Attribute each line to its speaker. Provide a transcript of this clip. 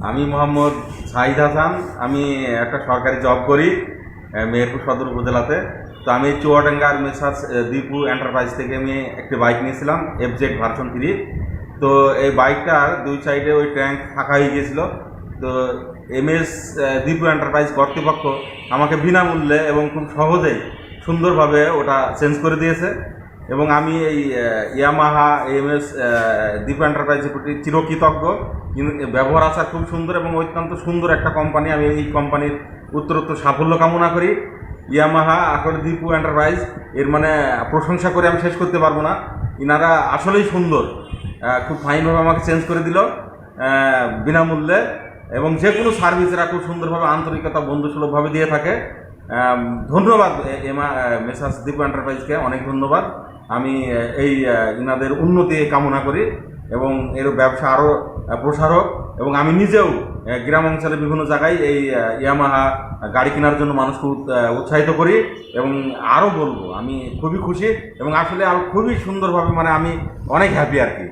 Speaker 1: আমি মোহাম্মদ সাহিদ হাসান। আমি একটা সরকারি জব করি মেহেরপুর সদর উপজেলাতে। তো আমি চুয়াডাঙ্গার মেসার্স দীপু এন্টারপ্রাইজ থেকে আমি একটি বাইক নিয়েছিলাম FZ ভার্সন 3। তো এই বাইকটার দুই সাইডে ওই ট্যাঙ্ক ফাঁকা হয়ে গিয়েছিলো। তো MS দীপু এন্টারপ্রাইজ কর্তৃপক্ষ আমাকে বিনামূল্যে এবং খুব সহজেই সুন্দরভাবে ওটা চেঞ্জ করে দিয়েছে। এবং আমি এই ইয়ামাহা MS দীপু এন্টারপ্রাইজের প্রতি চিরকৃতজ্ঞ। ব্যবহার আচার খুব সুন্দর এবং অত্যন্ত সুন্দর একটা কোম্পানি। আমি এই কোম্পানির উত্তরোত্তর সাফল্য কামনা করি। ইয়ামাহা আসলে দীপু এন্টারপ্রাইজ এর মানে প্রশংসা করে আমি শেষ করতে পারবো না। ইনারা আসলেই সুন্দর, খুব ফাইনভাবে আমাকে চেঞ্জ করে দিল বিনামূল্যে। এবং যে কোনো সার্ভিস এরা খুব সুন্দরভাবে আন্তরিকতা বন্ধুসুলভভাবে দিয়ে থাকে। ধন্যবাদ মেসার্স দীপু এন্টারপ্রাইজকে, অনেক ধন্যবাদ। আমি এই ইনাদের উন্নতি কামনা করি এবং এর ব্যবসা আরও প্রসার হোক। এবং আমি নিজেও গ্রাম অঞ্চলে বিভিন্ন জায়গায় এই ইয়ামাহা গাড়ি কেনার জন্য মানুষকে উৎসাহিত করি এবং আরও বলবো আমি খুবই খুশি এবং আসলে খুবই সুন্দরভাবে মানে আমি অনেক হ্যাপি আর কি।